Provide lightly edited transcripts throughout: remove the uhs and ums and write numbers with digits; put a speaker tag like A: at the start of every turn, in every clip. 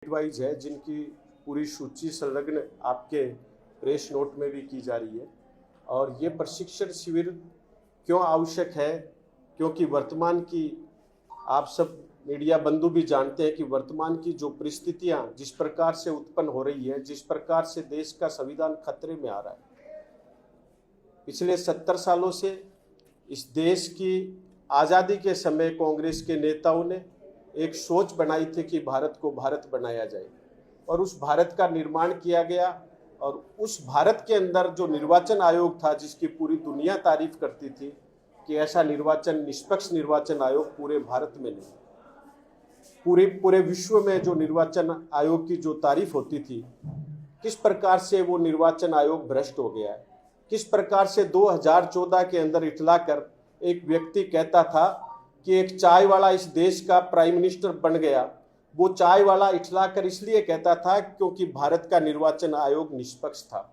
A: Wise है जिनकी पूरी सूची संलग्न आपके प्रेस नोट में भी की जा रही है। और ये प्रशिक्षण शिविर क्यों आवश्यक है, क्योंकि वर्तमान की आप सब मीडिया बंधु भी जानते हैं कि वर्तमान की जो परिस्थितियां जिस प्रकार से उत्पन्न हो रही है, जिस प्रकार से देश का संविधान खतरे में आ रहा है। पिछले 70 सालों से इस देश की आज़ादी के समय कांग्रेस के नेताओं ने एक सोच बनाई थी कि भारत को भारत बनाया जाए और उस भारत का निर्माण किया गया। और उस भारत के अंदर जो निर्वाचन आयोग था, जिसकी पूरी दुनिया तारीफ करती थी कि ऐसा निर्वाचन, निष्पक्ष निर्वाचन आयोग पूरे भारत में नहीं, पूरे विश्व में जो निर्वाचन आयोग की जो तारीफ होती थी, किस प्रकार से वो निर्वाचन आयोग भ्रष्ट हो गया है। किस प्रकार से 2014 के अंदर इठलाकर एक व्यक्ति कहता था कि एक चाय वाला इस देश का प्राइम मिनिस्टर बन गया। वो चाय वाला इठलाकर इसलिए कहता था क्योंकि भारत का निर्वाचन आयोग निष्पक्ष था।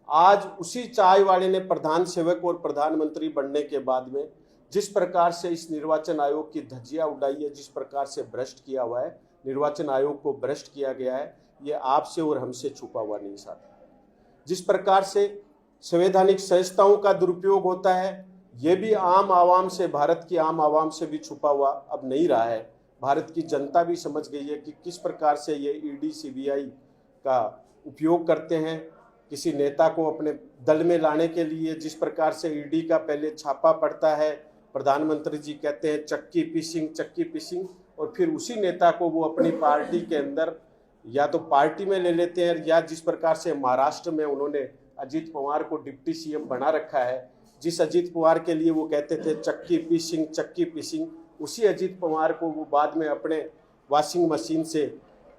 A: आज उसी चाय वाले ने प्रधान सेवक और प्रधानमंत्री बनने के बाद में जिस प्रकार से इस निर्वाचन आयोग की धज्जियां उड़ाई है, जिस प्रकार से भ्रष्ट किया हुआ है, निर्वाचन आयोग को भ्रष्ट किया गया है, ये आपसे और हमसे छुपा हुआ नहीं साथ। जिस प्रकार से संवैधानिक संस्थाओं का दुरुपयोग होता है, ये भी आम आवाम से, भारत की आम आवाम से भी छुपा हुआ अब नहीं रहा है। भारत की जनता भी समझ गई है कि किस प्रकार से ये ईडी सीबीआई का उपयोग करते हैं किसी नेता को अपने दल में लाने के लिए। जिस प्रकार से ईडी का पहले छापा पड़ता है, प्रधानमंत्री जी कहते हैं चक्की पीसिंग, और फिर उसी नेता को वो अपनी पार्टी के अंदर या तो पार्टी में ले लेते हैं, या जिस प्रकार से महाराष्ट्र में उन्होंने अजीत पवार को डिप्टी सीएम बना रखा है। जिस अजीत पवार के लिए वो कहते थे चक्की पीसिंग, उसी अजीत पवार को वो बाद में अपने वॉशिंग मशीन से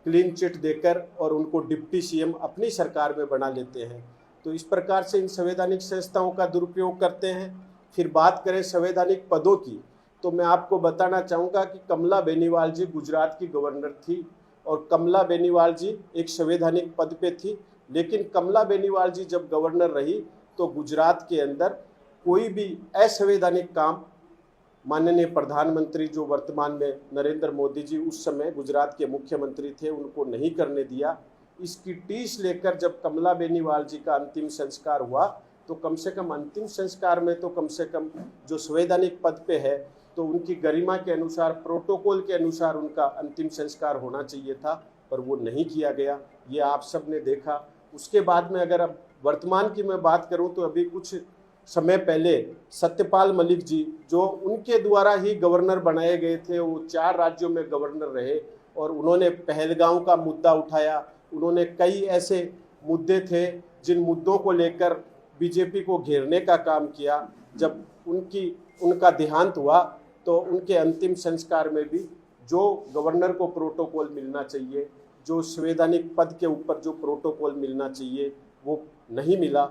A: क्लीन चिट देकर और उनको डिप्टी सीएम अपनी सरकार में बना लेते हैं। तो इस प्रकार से इन संवैधानिक संस्थाओं का दुरुपयोग करते हैं। फिर बात करें संवैधानिक पदों की, तो मैं आपको बताना चाहूँगा कि कमला बेनीवाल जी गुजरात की गवर्नर थी और कमला बेनीवाल जी एक संवैधानिक पद पे थी। लेकिन कमला बेनीवाल जी जब गवर्नर रही तो गुजरात के अंदर कोई भी असंवैधानिक काम माननीय प्रधानमंत्री जो वर्तमान में नरेंद्र मोदी जी उस समय गुजरात के मुख्यमंत्री थे, उनको नहीं करने दिया। इसकी टीस लेकर जब कमला बेनीवाल जी का अंतिम संस्कार हुआ तो कम से कम अंतिम संस्कार में तो कम से कम जो संवैधानिक पद पे है तो उनकी गरिमा के अनुसार, प्रोटोकॉल के अनुसार उनका अंतिम संस्कार होना चाहिए था, पर वो नहीं किया गया। ये आप सब ने देखा। उसके बाद में अगर अब वर्तमान की मैं बात करूं तो अभी कुछ समय पहले सत्यपाल मलिक जी जो उनके द्वारा ही गवर्नर बनाए गए थे, वो 4 राज्यों में गवर्नर रहे और उन्होंने पहलगांव का मुद्दा उठाया। उन्होंने कई ऐसे मुद्दे थे जिन मुद्दों को लेकर बीजेपी को घेरने का काम किया। जब उनका देहांत हुआ तो उनके अंतिम संस्कार में भी जो गवर्नर को प्रोटोकॉल मिलना चाहिए, जो संवैधानिक पद के ऊपर जो प्रोटोकॉल मिलना चाहिए, वो नहीं मिला।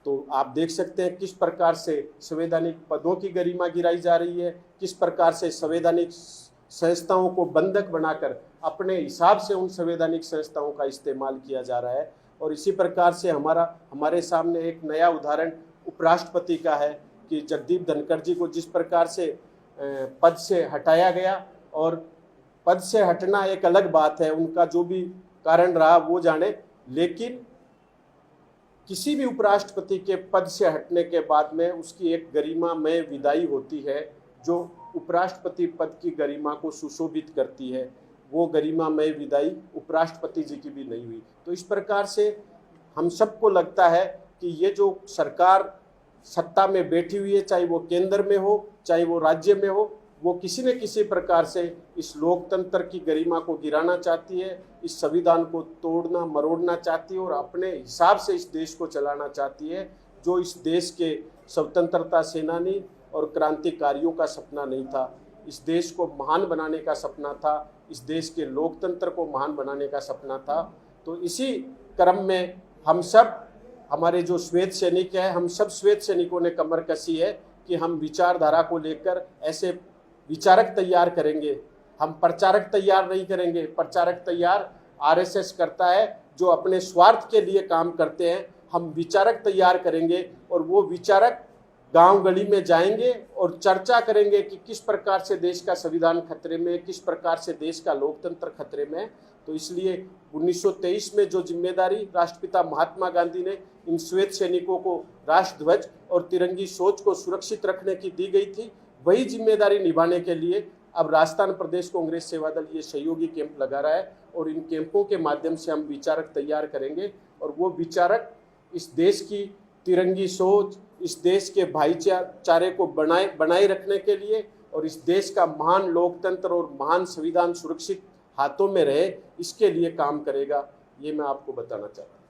A: तो आप देख सकते हैं किस प्रकार से संवैधानिक पदों की गरिमा गिराई जा रही है, किस प्रकार से संवैधानिक संस्थाओं को बंधक बनाकर अपने हिसाब से उन संवैधानिक संस्थाओं का इस्तेमाल किया जा रहा है। और इसी प्रकार से हमारे सामने एक नया उदाहरण उपराष्ट्रपति का है कि जगदीप धनखड़ जी को जिस प्रकार से पद से हटाया गया, और पद से हटना एक अलग बात है, उनका जो भी कारण रहा वो जाने, लेकिन किसी भी उपराष्ट्रपति के पद से हटने के बाद में उसकी एक गरिमामय विदाई होती है जो उपराष्ट्रपति पद की गरिमा को सुशोभित करती है। वो गरिमामय विदाई उपराष्ट्रपति जी की भी नहीं हुई। तो इस प्रकार से हम सबको लगता है कि ये जो सरकार सत्ता में बैठी हुई है, चाहे वो केंद्र में हो चाहे वो राज्य में हो, वो किसी न किसी प्रकार से इस लोकतंत्र की गरिमा को गिराना चाहती है, इस संविधान को तोड़ना मरोड़ना चाहती है और अपने हिसाब से इस देश को चलाना चाहती है, जो इस देश के स्वतंत्रता सेनानी और क्रांतिकारियों का सपना नहीं था। इस देश को महान बनाने का सपना था, इस देश के लोकतंत्र को महान बनाने का सपना था। तो इसी क्रम में हम सब, हमारे जो श्वेत सैनिक हैं, हम सब श्वेत सैनिकों ने कमर कसी है कि हम विचारधारा को लेकर ऐसे विचारक तैयार करेंगे। हम प्रचारक तैयार नहीं करेंगे। प्रचारक तैयार आरएसएस करता है जो अपने स्वार्थ के लिए काम करते हैं। हम विचारक तैयार करेंगे और वो विचारक गांव गली में जाएंगे और चर्चा करेंगे कि किस प्रकार से देश का संविधान खतरे में, किस प्रकार से देश का लोकतंत्र खतरे में, तो इसलिए 1923 में जो जिम्मेदारी राष्ट्रपिता महात्मा गांधी ने इन श्वेत सैनिकों को राष्ट्रध्वज और तिरंगी सोच को सुरक्षित रखने की दी गई थी, वही जिम्मेदारी निभाने के लिए अब राजस्थान प्रदेश कांग्रेस सेवा दल ये सहयोगी कैंप लगा रहा है और इन कैंपों के माध्यम से हम विचारक तैयार करेंगे और वो विचारक इस देश की तिरंगी सोच, इस देश के भाईचारे को बनाए रखने के लिए और इस देश का महान लोकतंत्र और महान संविधान सुरक्षित हाथों में रहे, इसके लिए काम करेगा। ये मैं आपको बताना चाहता हूँ।